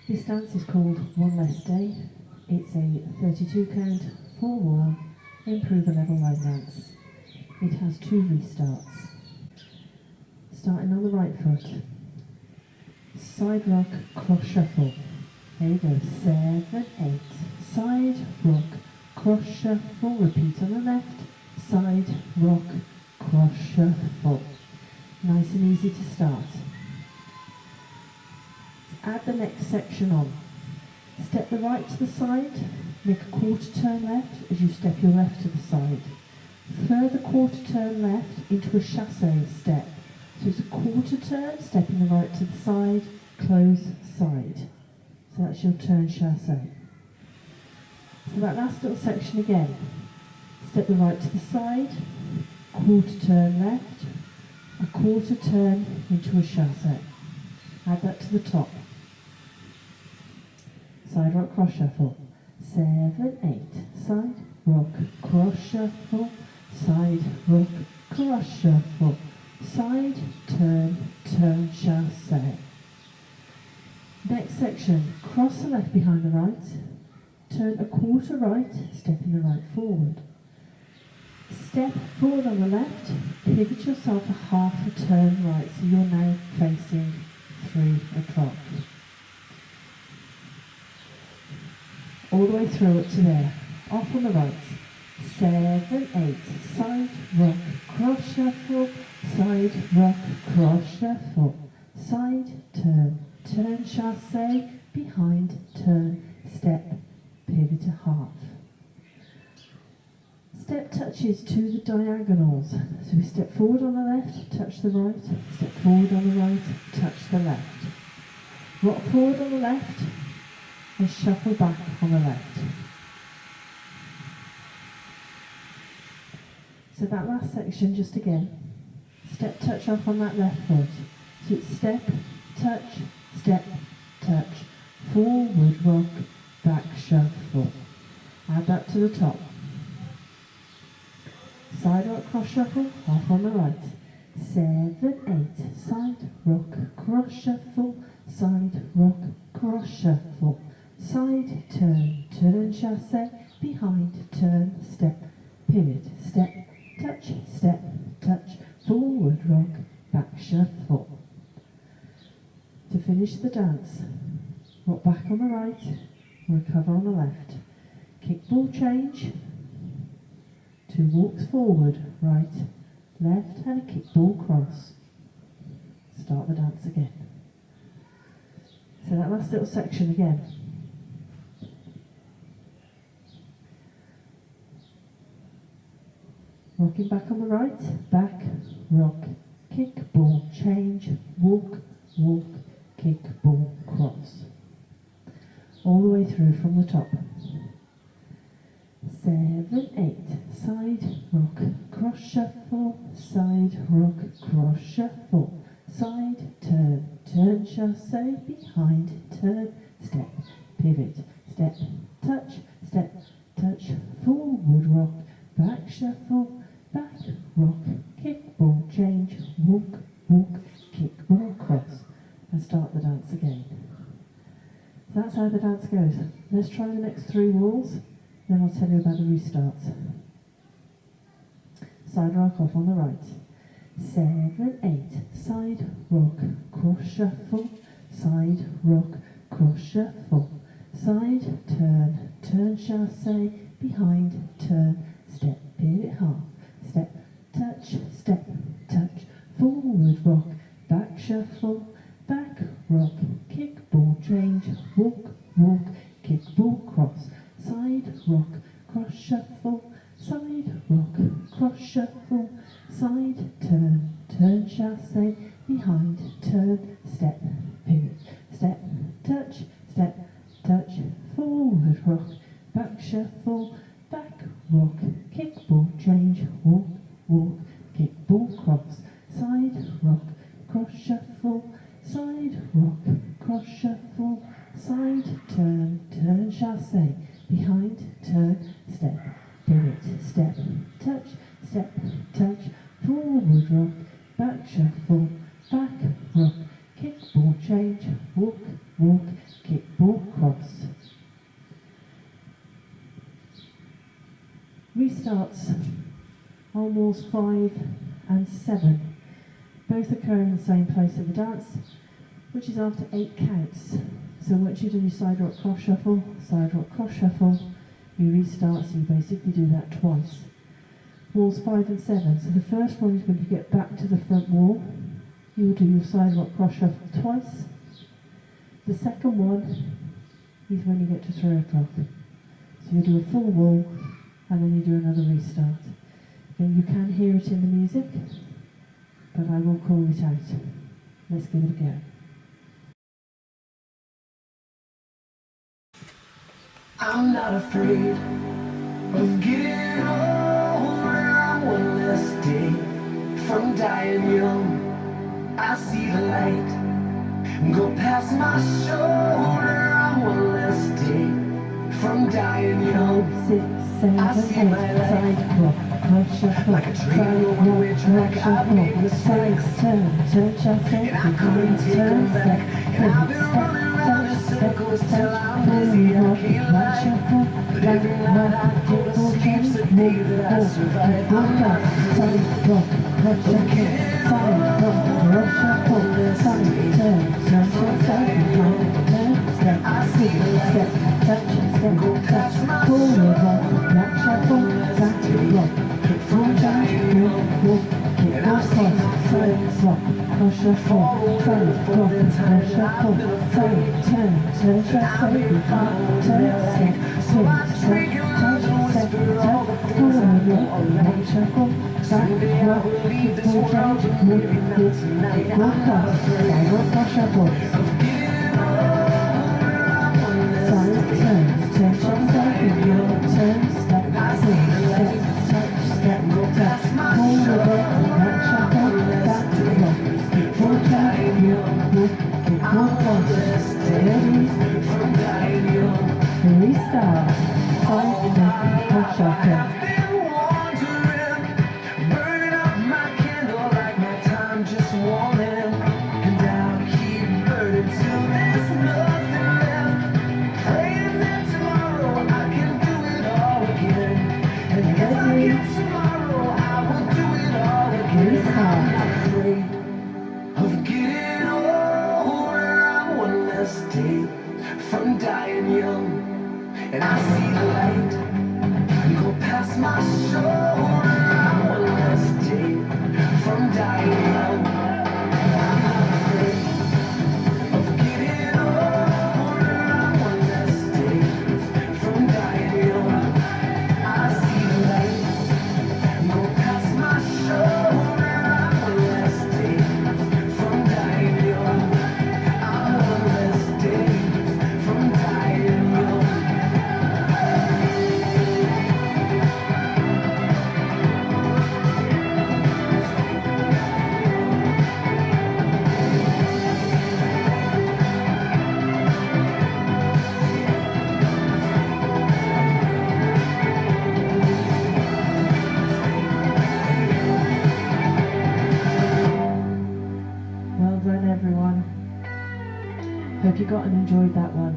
This dance is called One Less Day. It's a 32 count, 4 wall, improve a level line dance. It has 2 restarts. Starting on the right foot, side rock, cross shuffle. There you go, 7, 8. Side rock, cross shuffle. Repeat on the left, side rock, cross shuffle. Nice and easy to start. Add the next section on. Step the right to the side, make a quarter turn left as you step your left to the side. Further quarter turn left into a chassé step. So it's a quarter turn, stepping the right to the side, close, side. So that's your turn chassé. So that last little section again. Step the right to the side, quarter turn left, a quarter turn into a chassé. Add that to the top. Side rock, cross shuffle. 7, 8. Side rock, cross shuffle. Side rock, cross shuffle. Side, turn, turn, chassé. Next section, cross the left behind the right. Turn a quarter right, stepping the right forward. Step forward on the left, pivot yourself a half a turn right, so you're now facing 3 o'clock. All the way through it to there. Off on the right. 7, 8. Side rock, cross shuffle. Side rock, cross shuffle. Side, turn, turn chassé. Behind, turn, step, pivot to half. Step touches to the diagonals. So we step forward on the left, touch the right. Step forward on the right, touch the left. Rock forward on the left and shuffle back on the left. So that last section, just again, step touch off on that left foot. So it's step, touch, forward rock, back shuffle. Add that to the top. Side rock, cross shuffle, off on the right. 7, 8. Side rock, cross shuffle. Side rock, cross shuffle. Side, turn, turn chassé. Behind, turn, step, pivot, step, touch, forward rock, back shuffle. To finish the dance, rock back on the right, recover on the left. Kick ball change. 2 walks forward, right, left, and a kick ball cross. Start the dance again. So that last little section again. Rocking back on the right, back, rock, kick, ball, change, walk, walk, kick, ball, cross. All the way through from the top. 7, 8. Side rock, cross shuffle. Side rock, cross shuffle. Side, turn, turn chassé. Behind, turn, step, pivot, step, touch, forward rock, back shuffle. Back, rock, kick, ball, change, walk, walk, kick, ball, cross. And start the dance again. So that's how the dance goes. Let's try the next 3 walls, then I'll tell you about the restarts. Side rock off on the right. 7, 8. Side rock, cross shuffle. Side rock, cross shuffle. Side, turn, turn chassé. Behind, turn, step, pivot half. Step, touch, forward rock, back shuffle, back rock, kick, ball, change, walk, walk, kick, ball, cross, side rock, cross shuffle, side rock, cross shuffle, side, turn, turn chassé, behind, turn, step, pivot, step, touch, forward rock, back shuffle, back rock, kick, ball, change, walk, walk, kick, ball, cross, side rock, cross shuffle, side rock, cross shuffle, side, turn, turn chassé, behind, turn, step, pivot, step, touch, forward rock, back shuffle, back rock, kick, ball, change, walk, walk, kick, ball, walls 5 and 7. Both occur in the same place of the dance, which is after 8 counts. So once you've done your side rock cross shuffle, you restart, so you basically do that twice. Walls 5 and 7. So the first one is when you get back to the front wall, you will do your side rock cross shuffle twice. The second one is when you get to choreographed. So you do a full wall and then you do another restart. Again, you can hear it in the music, but I will call it out. Let's give it a go. I'm not afraid of getting older. I'm one less day from dying young. I see the light go past my shoulder. I'm one less day from dying young. 6, 7, 8, side rock, cross shuffle, like a train side on rock, which track cross I've made shuffle, mistakes, turn, shuffle, and I couldn't take them back. And I've been running around in circles till I'm dizzy. I can't lie, but every night I go to sleep's the day that I survive. I'm not afraid of getting older. I see the light go past my shoulder. From dying young, and I see my friends fall over for the times I've been afraid. I made a vow to never hate, so I just drink and learn and whisper all the things I know already. Someday I will leave this world, but maybe not tonight. I'm not afraid of getting older. I'm one less day from dying young. And I see the light go past my shoulder. I'm one less day from dying young. I'm one less day from dying young. Restart. Side rock, cross shuffle. I've been wandering, burning up my candle like my time just wanting. And I'll keep burning till there's nothing left, praying that tomorrow I can do it all again. And if I get tomorrow, I will do it all again. I'm not afraid of getting older. I'm one less day from dying young. And I see the light go past my shoulder. I'm one less day from dying young. I'm not afraid of getting older. I'm one less day from dying young. I see the light go past my shoulder. I'm one less day from dying young. I'm one less day from dying young. Well done, everyone. Hope you got and enjoyed that one.